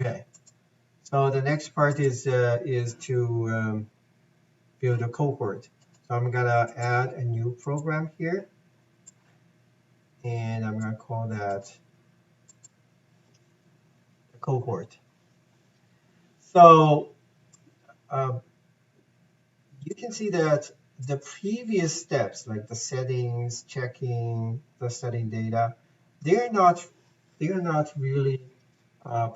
Okay. So the next part is to build a cohort. So I'm gonna add a new program here, and I'm gonna call that cohort. So um, you can see that the previous steps, like the settings, checking the study data, they're not really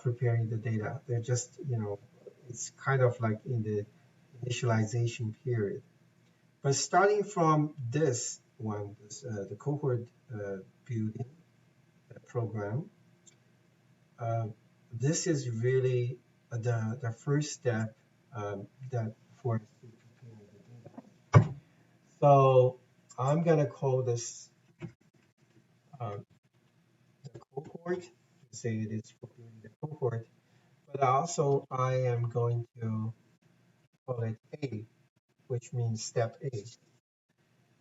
preparing the data. They're just, it's kind of like in the initialization period. But starting from this one, the cohort building program, uh, this is really the first step that for preparing the data. So I'm gonna call this uh, the cohort. Say it is for building the cohort, but also I am going to call it A, which means step A.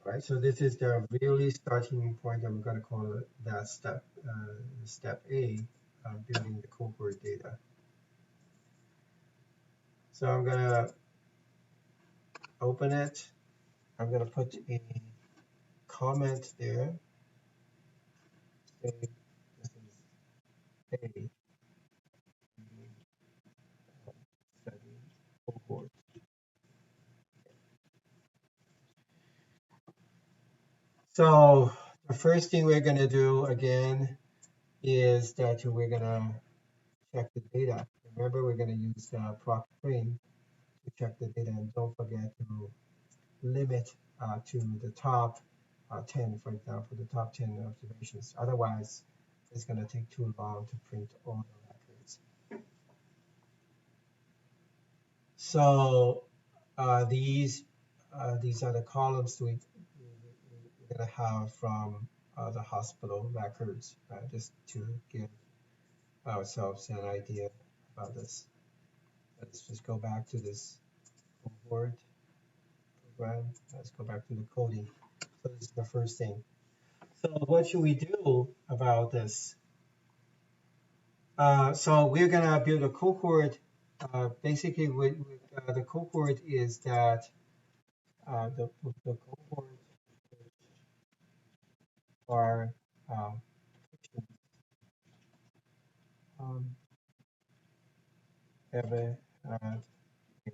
Right, so this is the really starting point. I'm going to call it that step A, building the cohort data. So I'm going to open it. I'm going to put a comment there. Say this is A, study cohort. So the first thing we're going to do again is that we're going to check the data. Remember, we're going to use the proc string to check the data, and don't forget to limit to the top 10, for example, the top 10 observations. Otherwise, it's going to take too long to print all the records. So these are the columns we're going to have from the hospital records, just to give ourselves an idea about this. Let's just go back to this cohort program. Let's go back to the coding. So this is the first thing. So what should we do about this? So we're gonna build a cohort. Basically, the cohort is that the cohort are patients ever had a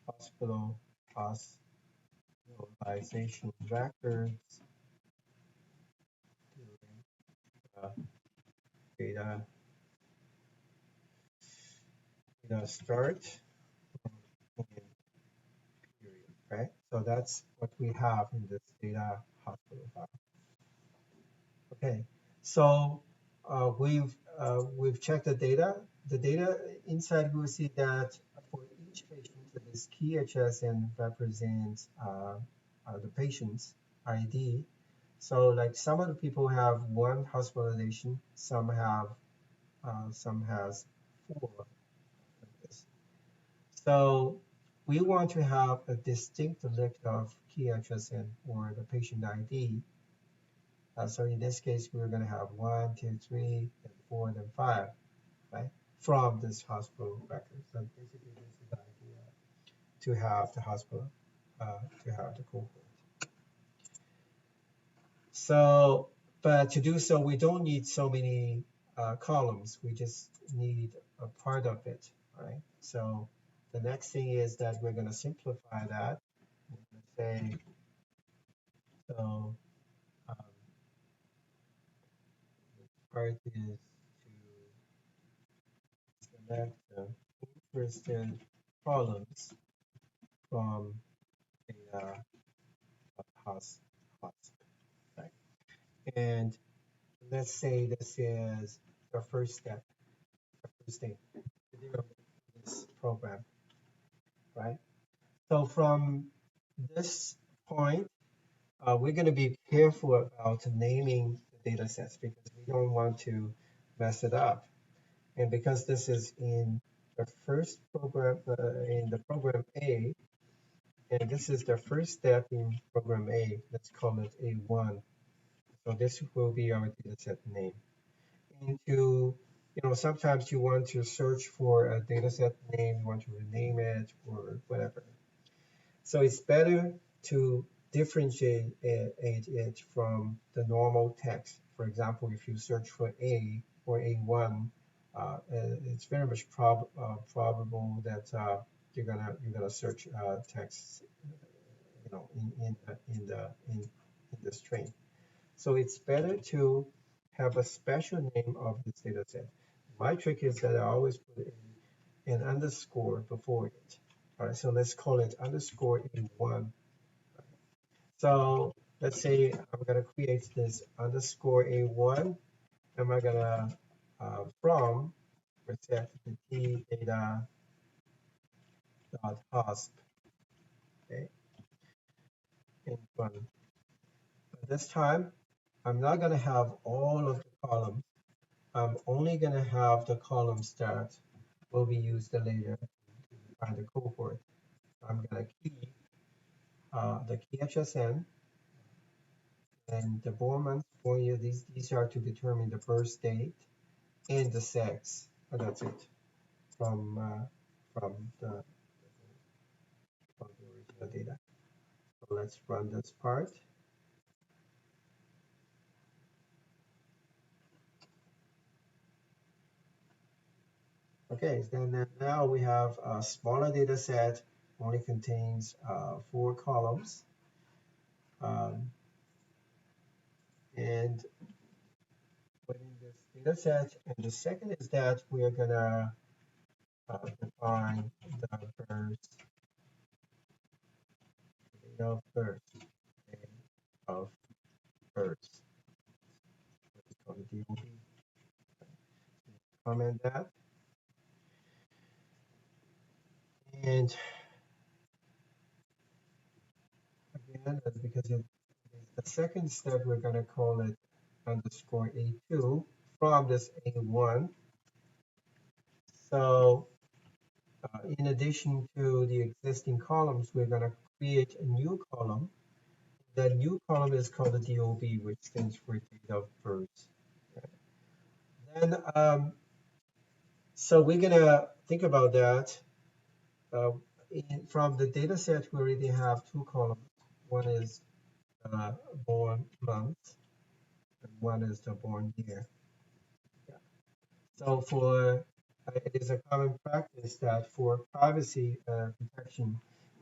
hospital hospitalization records during data start and period, right? So that's what we have in this data hospital file. Okay, so we've checked the data. The data inside, we'll see that for each patient, this key HSN represents the patient's ID. So like some of the people have one hospitalization, some has four like this. So we want to have a distinct list of key HSN or the patient ID. So in this case, we're going to have 1, 2, 3, and 4, then 5, right? From this hospital record. So basically, this is the idea to have the hospital, to have the cohort. So, but to do so, we don't need so many columns. We just need a part of it, right? So the next thing is that we're going to simplify that. We're going to say, so um, the part is to select the interested columns from the host, right? And let's say this is the first step, the first thing to do this program, right? So from this point, we're going to be careful about naming the data sets because we don't want to mess it up. And because this is in the first program, in the program A, and this is the first step in program A, let's call it A1. So this will be our dataset name. And to sometimes you want to search for a data set name, you want to rename it or whatever. So it's better to differentiate it from the normal text. For example, if you search for A or A1, it's very much probable that you're gonna search text, in the string. So it's better to have a special name of this data set. My trick is that I always put an underscore before it. All right, so let's call it underscore A1. So let's say I'm gonna create this underscore A1. And I'm gonna from reset the t data dot hosp, okay, in one. But this time, I'm not gonna have all of the columns. I'm only gonna have the columns that will be used later to define the cohort. I'm gonna key the key HSN and the born month, born year. These are to determine the birth date and the sex. And that's it from from the from the original data. So let's run this part. Okay, then now we have a smaller data set, only contains 4 columns. Um, and within this data set, and the second is that we are gonna define the first date of birth, date of birth. Let's call it DOB. Comment that. And again, that's because it is the second step, we're gonna call it underscore A2 from this A1. So in addition to the existing columns, we're going to create a new column. The new column is called the DOB, which stands for date of birth. Then, so we're going to think about that. From the data set, we already have 2 columns. One is born month, and one is the born year. Yeah. So it is a common practice that for privacy protection,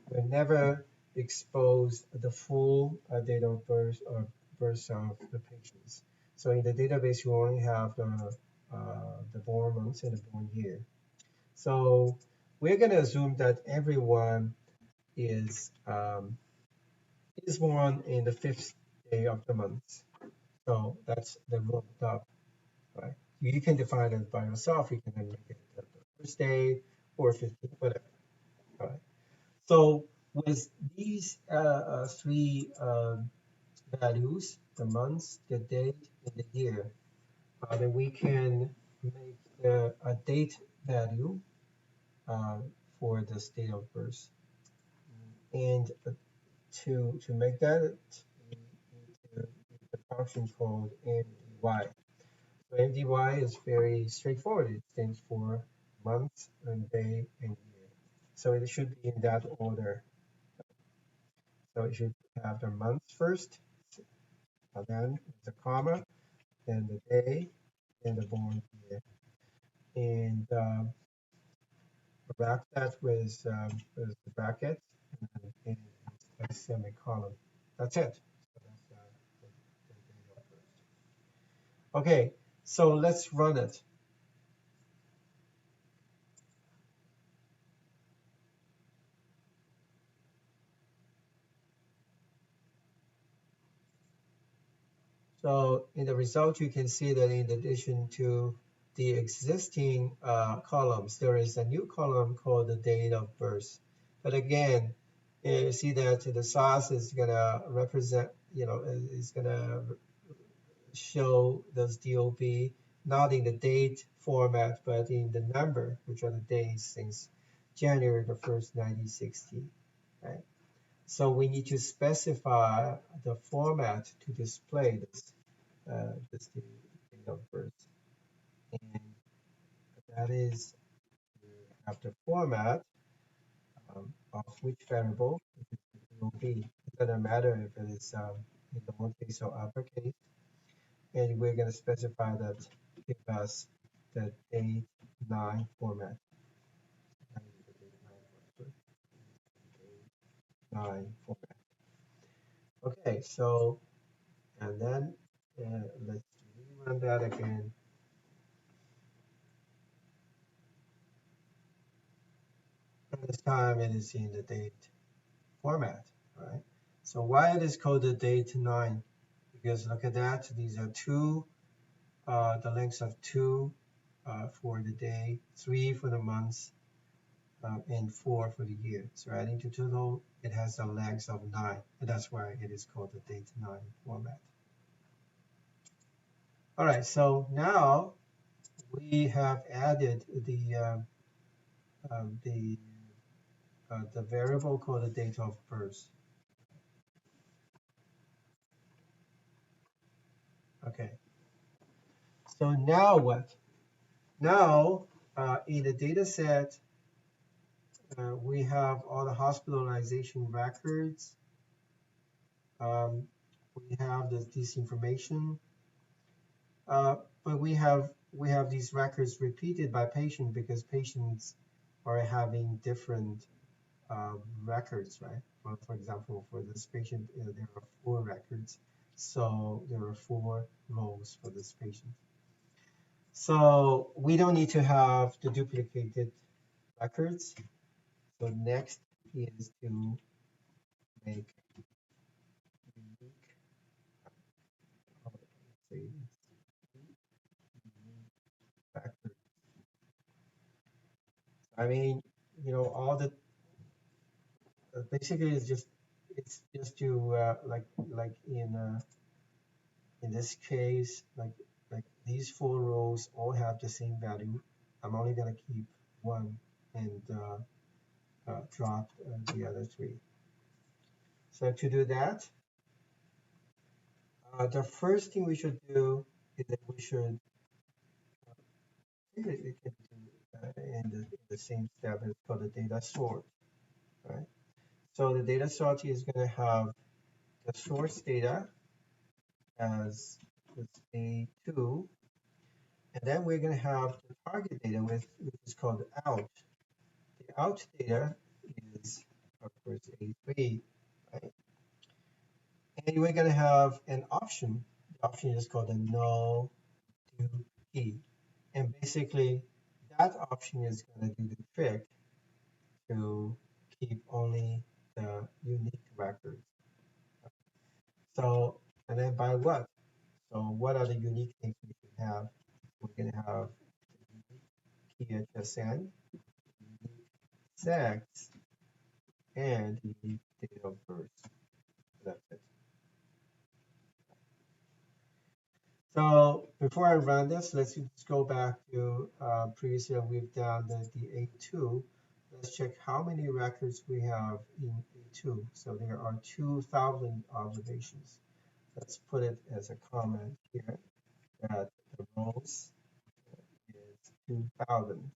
we never expose the full date of birth or birth of the patients. So in the database, you only have the born month and the born year. So we're going to assume that everyone is born in the 5th day of the month. So that's the rule of thumb, right? You can define it by yourself. You can then make it the first day or 15th, whatever. All right. So with these 3 values, the month, the date, and the year, then we can make a date value uh, for the date of birth. And to make that, we need to use the function called MDY. So MDY is very straightforward. It stands for month and day and year. So it should be in that order. So it should have the month first, and then the comma, then the day, then the born year. And wrap that with the brackets and a semicolon. That's it. So that's the first. Okay, so let's run it. So in the result, you can see that in addition to the existing columns, there is a new column called the date of birth. But again, you see that the SAS is gonna represent, is gonna show those DOB not in the date format, but in the number, which are the days since January the 1st, 1960, right? So we need to specify the format to display this date of birth. And that is, we have the format of which variable it will be. It doesn't matter if it is in lowercase or uppercase. And we're going to specify that give us the date 9 format. 9 format. Okay, so, and then let's rerun that again. And this time it is in the date format, right? So why it is called the date 9? Because look at that, these are two, the lengths of 2 for the day, 3 for the months, and 4 for the year. So adding to total, it has a length of 9, and that's why it is called the date 9 format. All right, so now we have added the the variable called the date of birth. Okay, so now what? Now in the data set, we have all the hospitalization records. We have this information, but we have these records repeated by patient because patients are having different records, right? Well, for example, for this patient, there are 4 records, so there are 4 rows for this patient. So we don't need to have the duplicated records. So next is to make unique, say, records. I mean, all the basically it's just to like in this case, like these 4 rows all have the same value. I'm only gonna keep one and drop the other 3. So to do that, the first thing we should do is that we should we can do in the same step. It's called the data sort, right? So the data sort is going to have the source data as A2, and then we're going to have the target data which is called out. The out data is, of course, A3, right? And we're going to have an option. The option is called a no to key. And basically, that option is going to do the trick to keep only the unique records. So, and then by what? So what are the unique things we can have? We can have unique PHSN, unique sex, and unique date of birth. That's it. So before I run this, let's just go back to previously we've done the A2. Let's check how many records we have in A2. So there are 2,000 observations. Let's put it as a comment here that the rows is 2,000.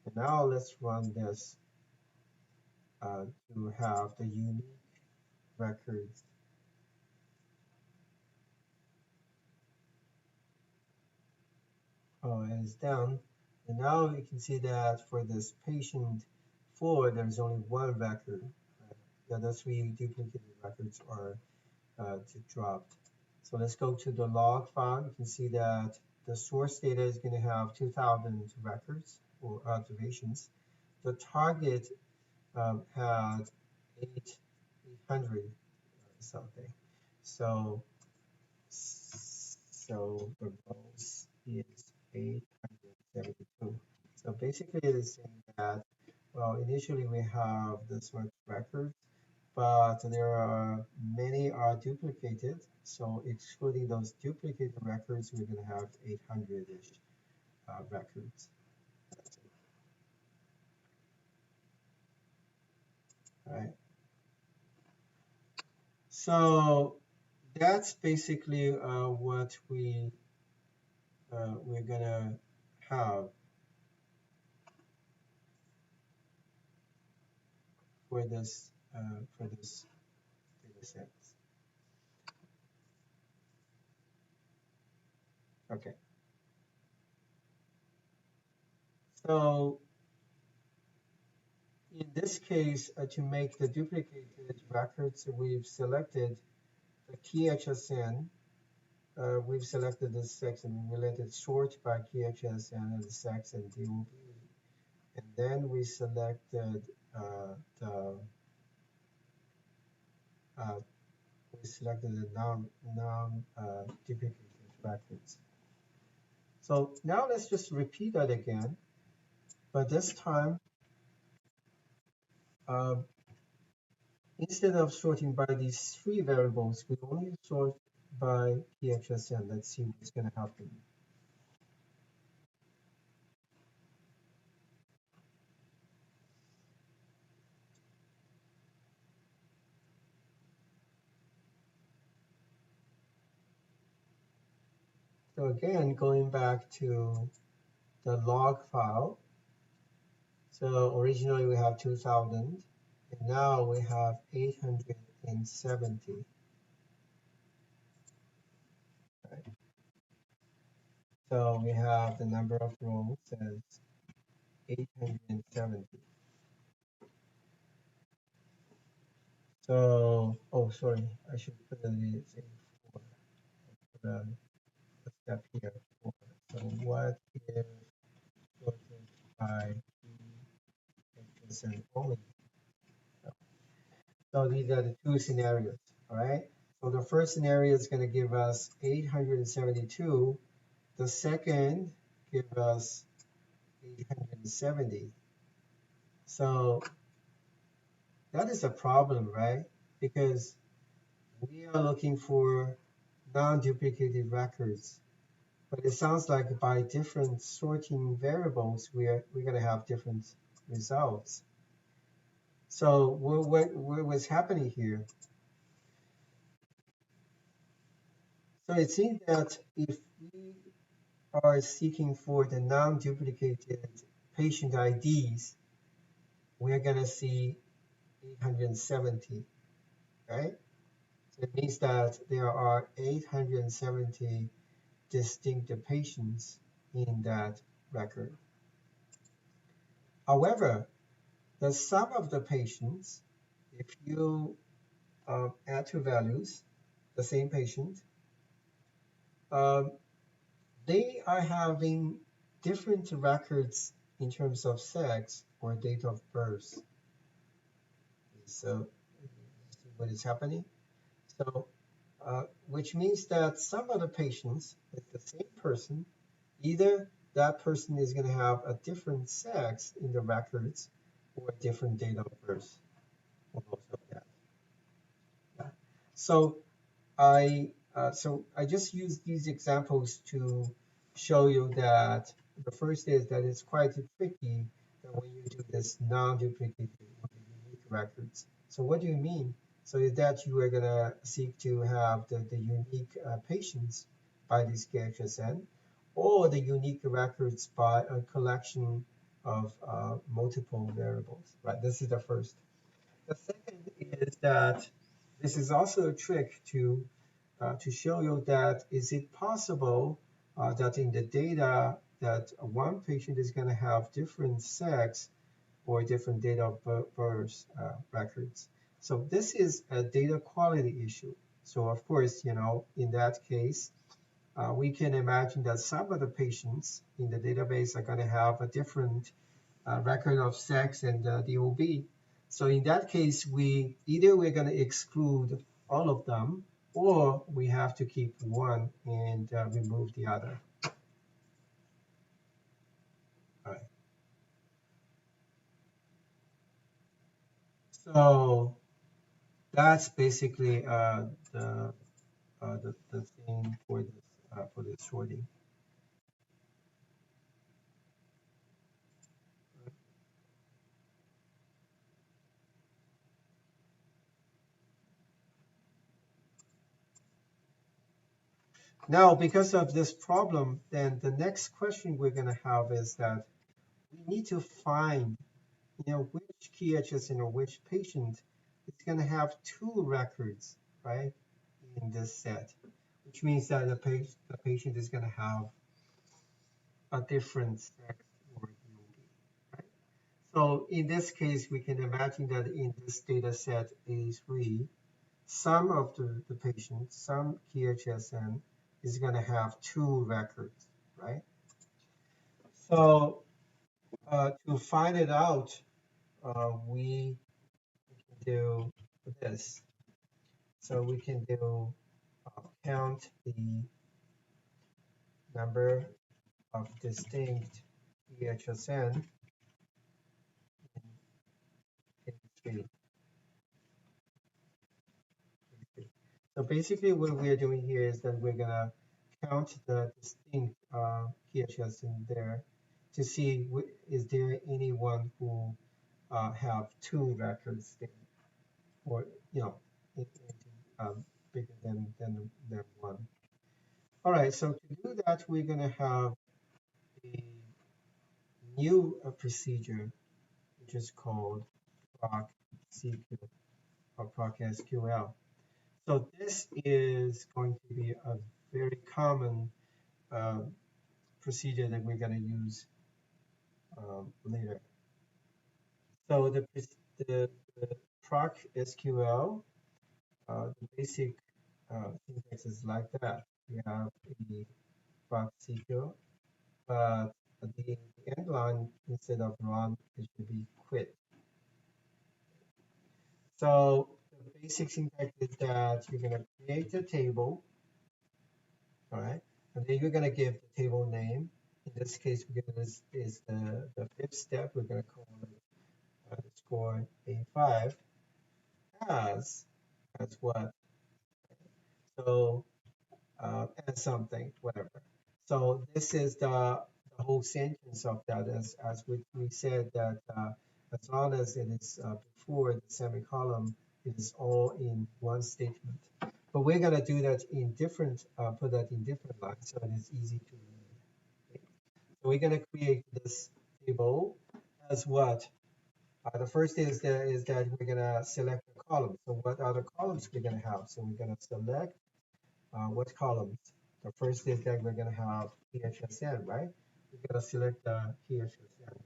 And now let's run this to have the unique records. Oh, and it's down. And now we can see that for this patient 4, there's only 1 record. The other 3 duplicated records are dropped. So let's go to the log file. You can see that the source data is going to have 2,000 records or observations. The target had 800 something. So the rows is 872. So basically it is saying that, well, initially we have this much records, but there are many are duplicated. So excluding those duplicated records, we're going to have 800-ish records. Right. So that's basically what we're gonna have for this data set. Okay, so in this case, to make the duplicated records, we've selected the key HSN. We've selected the sex and related sort by key HSN and the sex and DOB. And then we selected the uh, non duplicated records. So now let's just repeat that again, but this time uh, instead of sorting by these three variables, we only sort by PHSN. Let's see what's going to happen. So again, going back to the log file. So originally we have 2000, and now we have 870. Right? So we have the number of rows as 870. So, oh, sorry, I should put it as a 4. Put a step here. 4. So what if sorted by and only? So these are the two scenarios, all right? So the first scenario is going to give us 872. The second give us 870. So that is a problem, right? Because we are looking for non-duplicated records, but it sounds like by different sorting variables, we're going to have different results. So what's happening here? So it seems that if we are seeking for the non-duplicated patient IDs, we're going to see 870, right? So it means that there are 870 distinct patients in that record. However, the sum of the patients, if you add two values, the same patient, um, they are having different records in terms of sex or date of birth. So, see what is happening? So, which means that some of the patients with the same person, either that person is going to have a different sex in the records or a different date of birth, or both of that. Yeah. So I just use these examples to show you that the first is that it's quite tricky that when you do this non-duplicated or unique records. So what do you mean? So is that you are gonna seek to have the unique patients by this KHSN, or the unique records by a collection of multiple variables, right? This is the first. The second is that this is also a trick to show you that is it possible that in the data that one patient is going to have different sex or different date of birth records. So this is a data quality issue. So of course, you know, in that case, we can imagine that some of the patients in the database are going to have a different record of sex and DOB. So in that case, we're going to exclude all of them, or we have to keep one and remove the other. All right. So that's basically the thing for this sorting. Now, because of this problem, then the next question we're going to have is that we need to find, which key HSN or which patient is going to have two records, right, in this set, which means that the patient is going to have a different sex or DOB, right? So in this case, we can imagine that in this data set A3, some of the patients, some KHSN is going to have two records, right? So to find it out, we can do this. So we can do count the number of distinct KHSN in three. So basically what we're doing here is that we're gonna count the distinct PHS in there to see is there anyone who have two records there, or bigger than one. All right, so to do that, we're gonna have a new procedure which is called proc CQ or proc SQL. So this is going to be a very common uh, procedure that we're going to use later. So the proc SQL, the basic syntax is like that. We have a proc SQL, but the end line instead of run, it should be quit. So the basic syntax is that you're going to create a table, all right, and then you're going to give the table name. In this case, because this is the fifth step, we're going to call it underscore A5 as what? So as something, whatever. So this is the whole sentence of that, as we said that as long as it is before the semicolon, it is all in one statement. But we're gonna do that in different, put that in different lines, so it is easy to read. Okay. So we're gonna create this table as what? The first is that we're gonna select the column. So what are the columns we're gonna have? So we're gonna select what columns. The first is that we're gonna have PHSN, right? We're gonna select the PHSN.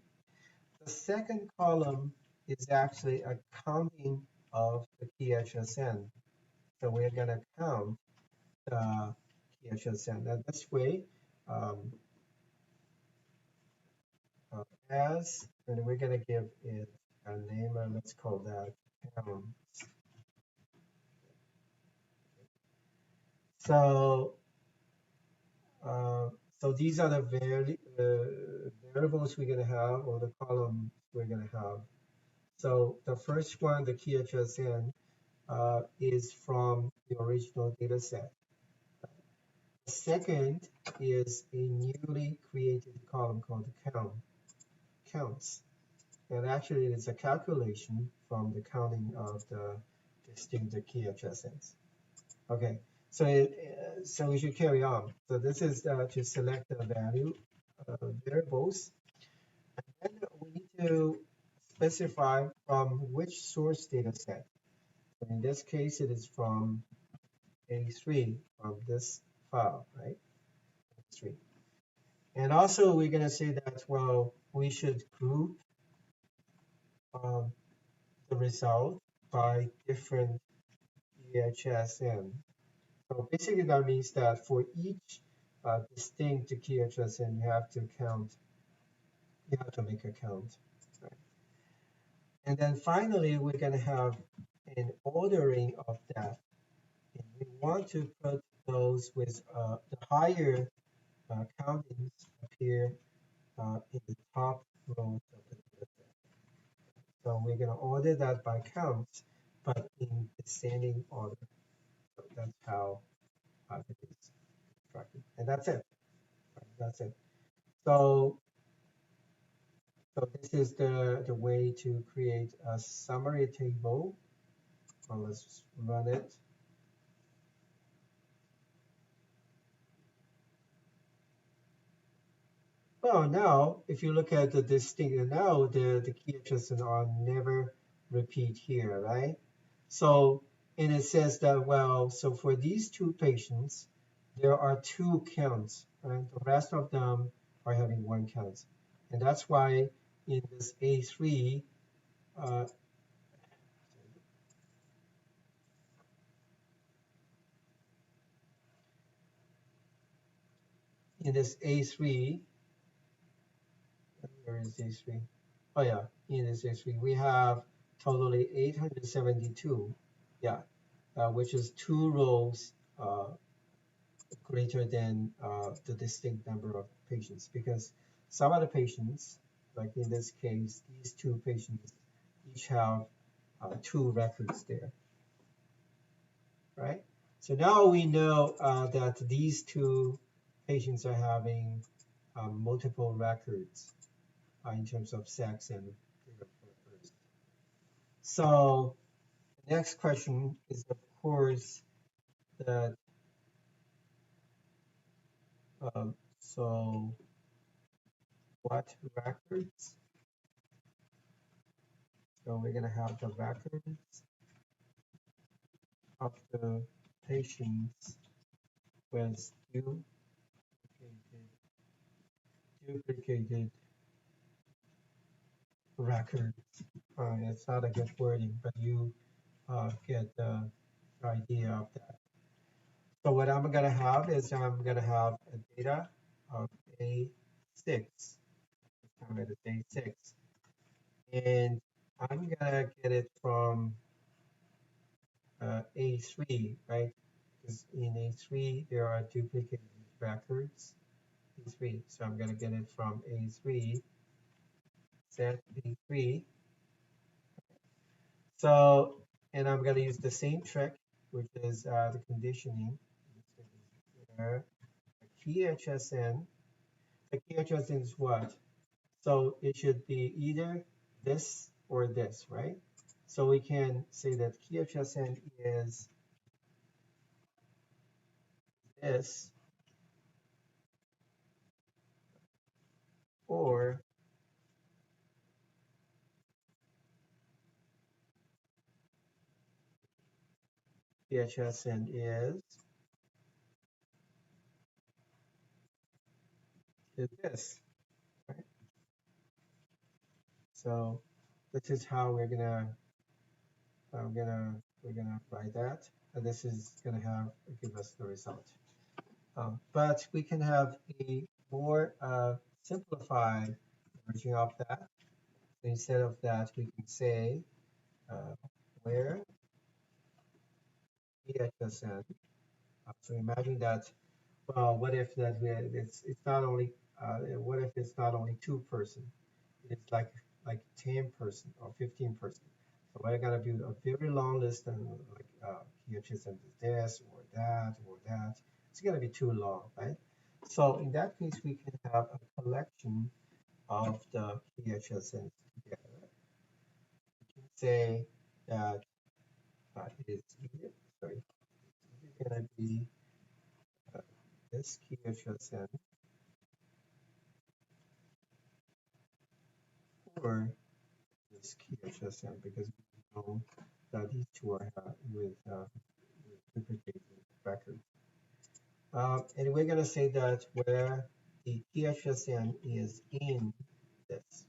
The second column is actually a counting of the PHSN. So we're gonna count the PHSN. And this way, um, as, and we're gonna give it a name, and let's call that count. So, uh, so these are the variables we're going to have, or the columns we're going to have. So the first one, the key HSN, is from the original data set. The second is a newly created column called counts. And actually, it's a calculation from the counting of the distinct key HSNs. Okay, so we should carry on. So this is to select the value variables. And then we need to specify from which source data set. So in this case, it is from A3, from this file, right? A3. And also we're going to say that, well, we should group um, the result by different EHSN. So basically that means that for each distinct key HSN, you have to make a count. Right? And then finally, we're going to have an ordering of that. And we want to put those with the higher countings appear in the top rows of the data set. So we're going to order that by counts, but in descending order. So that's how it is constructed. And that's it. Right? That's it. So this is the way to create a summary table. So let's run it. Well, now, if you look at the distinct, now the key adjustments are never repeat here, right? So, and it says that, well, so for these two patients, there are two counts, right? The rest of them are having one count. And that's why in this A3, uh, in this A3, where is A3? Oh yeah, in this A3, we have totally 872, yeah, which is two rows greater than the distinct number of patients, because some of the patients, like in this case, these two patients each have two records there, right? So now we know that these two patients are having multiple records in terms of sex and date of birth. So the next question is, of course, that so what records? So we're going to have the records of the patients with duplicated records. It's not a good wording, but you get the idea of that. So what I'm going to have is I'm going to have a data of A6. I'm at A6. And I'm going to get it from A3, right? Because in A3, there are duplicated records. A3. So I'm going to get it from A3, set A3. So, and I'm going to use the same trick, which is the conditioning. Here, the key HSN. The key HSN is what? So it should be either this or this, right? So we can say that key HSN is this, or key HSN is this, right? So this is how we're gonna write that, and this is gonna give us the result. But we can have a more simplified version of that. So instead of that, we can say uh, where EHSN. So imagine that. Well, what if that it's not only what if it's not only two-person? It's like 10-person or 15-person. So we're gonna build a very long list and like EHSN is this or that or that. It's gonna be too long, right? So in that case, we can have a collection of the EHSNs together. We can say that it is either, sorry, it's either gonna be uh, this KHSN or this KHSN, because we know that these two are with duplicated records. And we're going to say that where the KHSN is in this.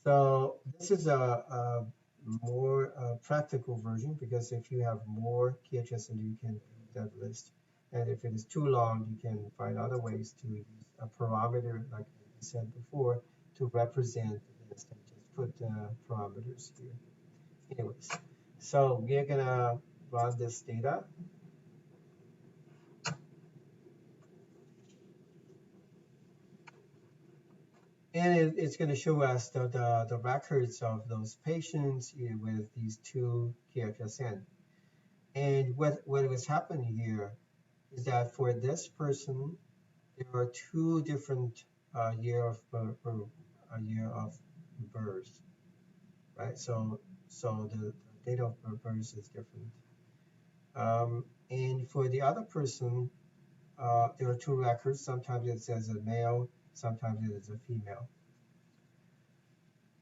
So this is a more practical version, because if you have more KHSN, you can build that list. And if it is too long, you can find other ways to use a parameter, like I said before, to represent the list and just put parameters here. Anyways, so we're gonna run this data, and it's going to show us the records of those patients with these two KHSN. And what was happening here is that for this person, there are two different year of birth, right? So the date of birth is different. And for the other person, there are two records. Sometimes it says a male, sometimes it is a female.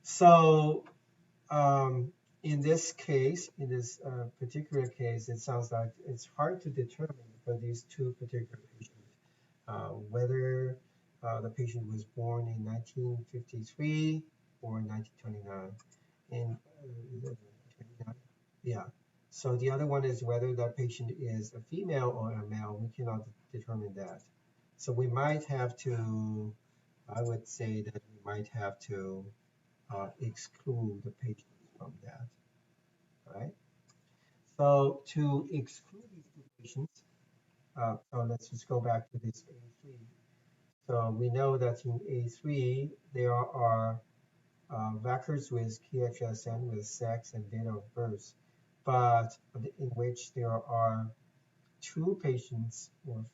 So in this case, in this particular case, it sounds like it's hard to determine for these two particular patients whether the patient was born in 1953 or 1929. In 29? Yeah. So the other one is whether that patient is a female or a male. We cannot determine that. So we might have to, I would say that we might have to exclude the patient from that, right? So to exclude these two patients, so let's just go back to this A3. So we know that in A3, there are records with KHSN, with sex and date of birth, but in which there are two patients with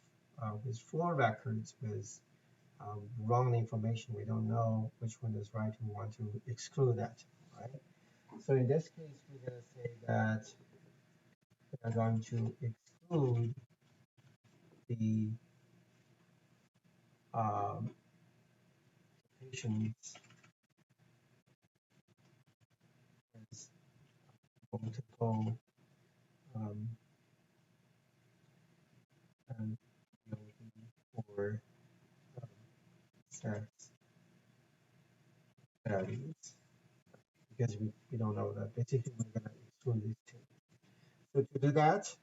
four records with wrong information. We don't know which one is right. We want to exclude that, right? So in this case, we're going to say that we are going to exclude the um, patients with multiple um, um, or sex values because we don't know that. Basically, we're going to exclude these two. So to do that,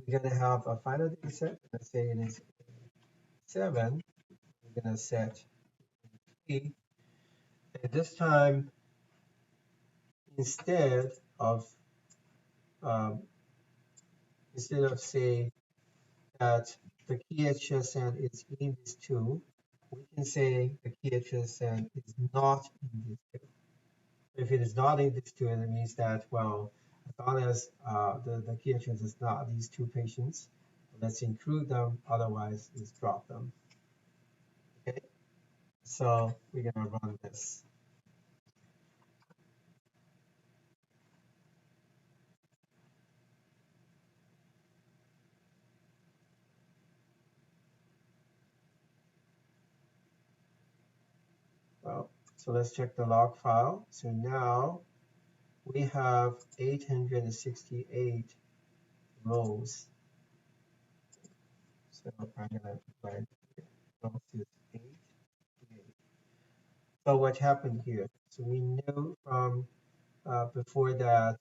we're going to have a final data set. Let's say it is 7. We're going to set 3. And this time, instead of um, say that the key HSN is in these two, we can say the key HSN is not in these two. If it is not in these two, it means that, well, as long as the key HSN is not these two patients, let's include them, otherwise let's drop them. Okay, so we're gonna run this. Well, so let's check the log file. So now we have 868 rows. So I'm gonna write rows is 8. So what happened here? So we knew from before that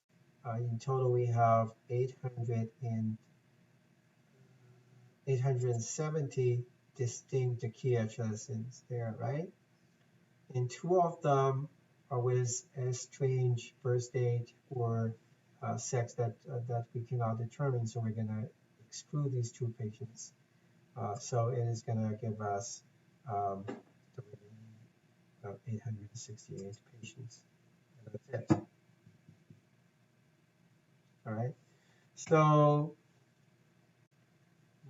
in total we have 870 distinct key addresses there, right? And two of them are with a strange birth date or sex that we cannot determine. So we're gonna exclude these two patients. So it is gonna give us the remaining 868 patients. And that's it. All right. So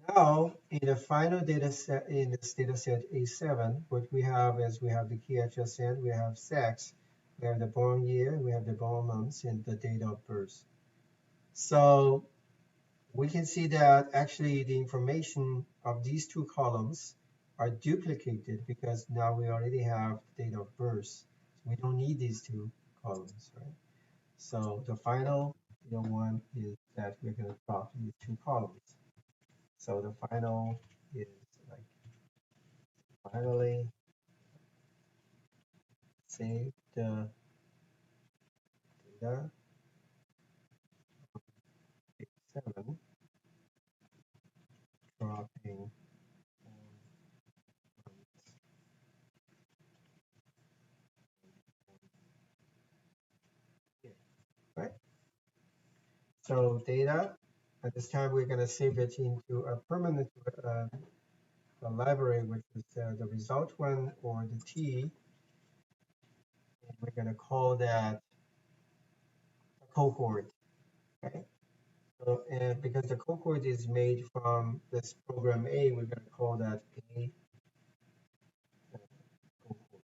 now in the final data set, in this data set A7, what we have is we have the key HSN, we have sex, we have the born year, we have the born months, and the date of birth. So we can see that actually the information of these two columns are duplicated because now we already have date of birth. We don't need these two columns, right? So the final one is that we're going to drop these two columns. So the final is like finally save the data 7 dropping here, right? So data, at this time we're going to save it into a permanent a library, which is the result one or the T. And we're going to call that a cohort, okay? So, and because the cohort is made from this program A, we're going to call that A cohort.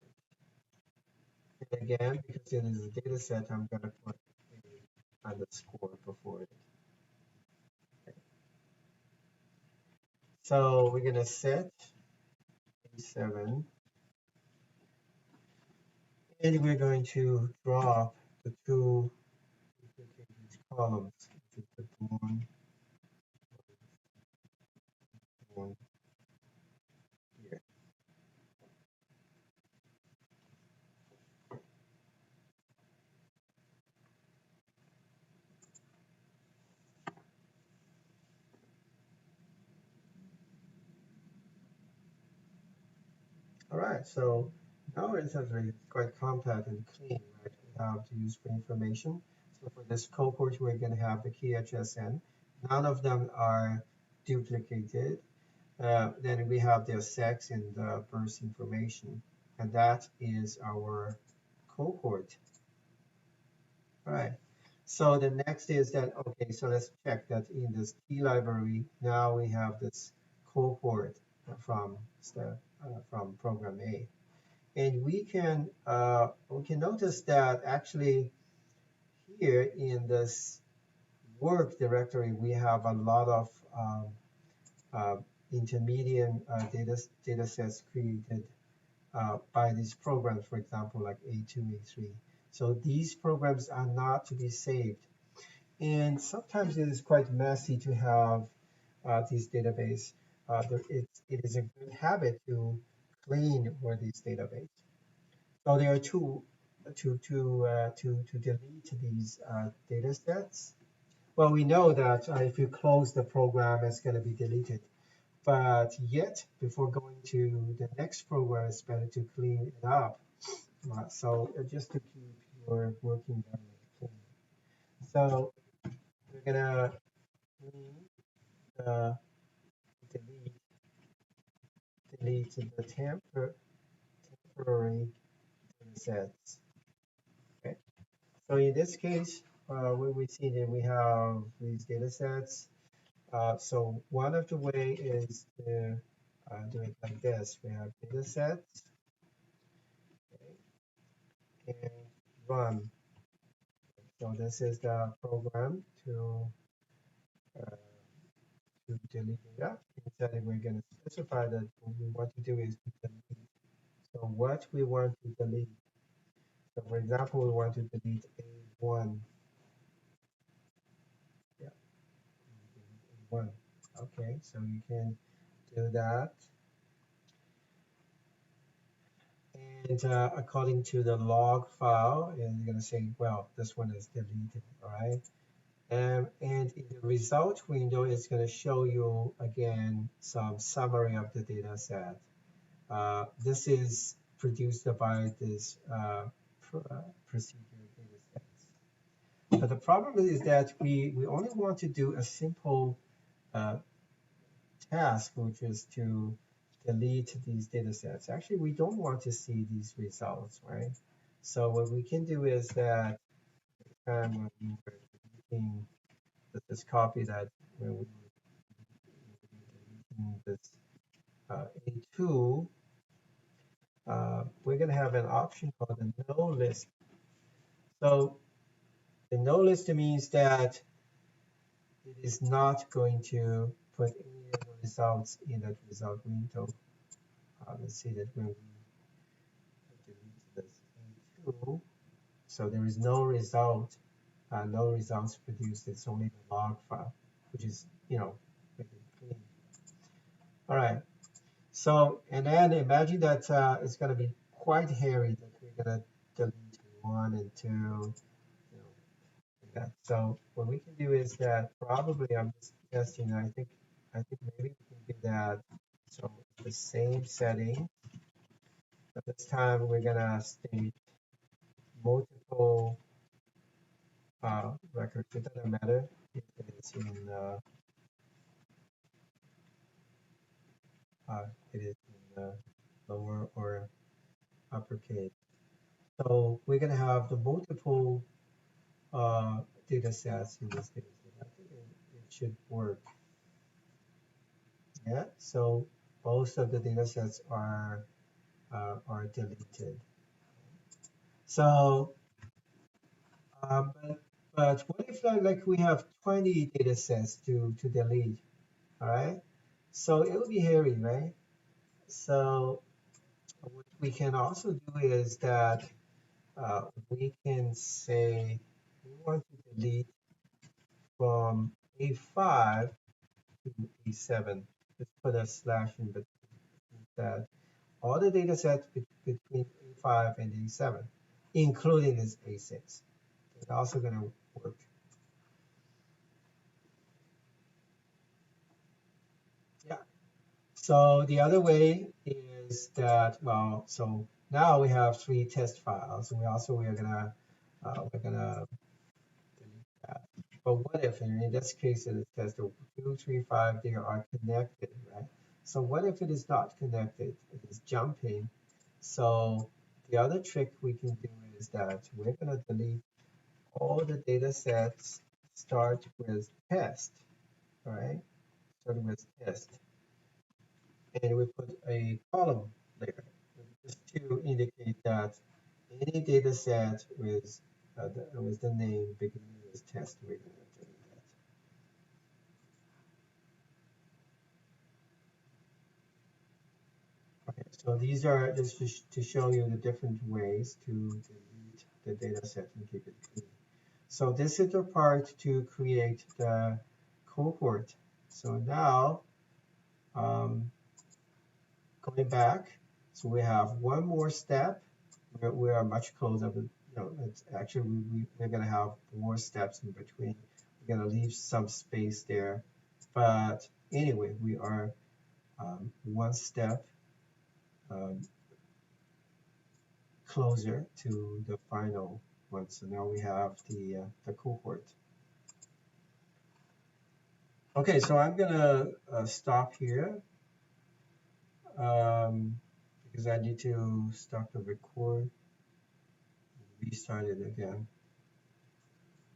And again, because it is a data set, I'm going to put a underscore before it. Okay. So we're gonna set A7, and we're going to drop the two duplicated columns. Just put one here. All right, so now it's actually quite compact and clean, right? We have to use for information. So for this cohort, we're going to have the key HSN. None of them are duplicated. Then we have their sex and birth information, and that is our cohort. All right. So the next is that, okay, so let's check that in this key library, now we have this cohort from, from program A. And we can notice that actually here in this work directory, we have a lot of uh, intermediate data sets created by these programs, for example, like A2, A3. So these programs are not to be saved. And sometimes it is quite messy to have these database. It is a good habit to clean for these database. So there are to delete these data sets. Well, we know that if you close the program, it's going to be deleted. But yet, before going to the next program, it's better to clean it up. So just to keep your working environment clean. So we're gonna clean the delete the temporary data sets. Okay. So in this case, we see that we have these data sets. So one of the way is to do it like this. We have data sets, okay, and run. So this is the program uh, to delete data. Instead, we're going to specify that what we want to do is to delete. So what we want to delete. So for example, we want to delete A1. Yeah, A1. Okay, so you can do that. And according to the log file, and you're going to say, well, this one is deleted, all right? And in the result window, it's going to show you again some summary of the data set. This is produced by this procedure data sets. But the problem is that we only want to do a simple uh, task, which is to delete these data sets. Actually, we don't want to see these results, right? So what we can do is that when we were deleting, let's copy that when we were deleting this A2, we're going to have an option called the no list. So the no list means that it is not going to put any of the results in that result window. Let's see that when we delete this A2, so there is no result, no results produced. It's only the log file, which is, pretty clean. All right. So, and then imagine that it's going to be quite hairy that we're going to delete one and two, like that. So what we can do is that probably I'm just guessing. I think maybe we can do that. So the same setting, but this time we're gonna state multiple records. It doesn't matter if it is in it is in lower or uppercase. So we're gonna have the multiple data sets in this case. I think it should work. Yeah. So most of the data sets are deleted. So, but what if like we have 20 data sets to delete, all right? So it will be hairy, right? So what we can also do is that we can say we want to delete from A5 to A7. Just put a slash in between that. All the data sets between A5 and A7, including this A6. It's also going to work. Yeah. So the other way is that, well, so now we have three test files, and we're gonna delete that. But what if, and in this case, in the test of 2, 3, 5, they are connected, right? So what if it is not connected? It is jumping. So the other trick we can do is that we're gonna delete all the data sets start with test, all right? Start with test. And we put a column there just to indicate that any data set with the name beginning with test, we're going to delete that. Okay, so these are just to show you the different ways to delete the data set and keep it clean. So this is the part to create the cohort. So now, um, going back, so we have one more step. We are much closer, but it's actually we're gonna have more steps in between. We're gonna leave some space there, but anyway, we are one step um, closer to the final one. So now we have the cohort. Okay, so I'm gonna stop here because I need to stop the record, restart it again.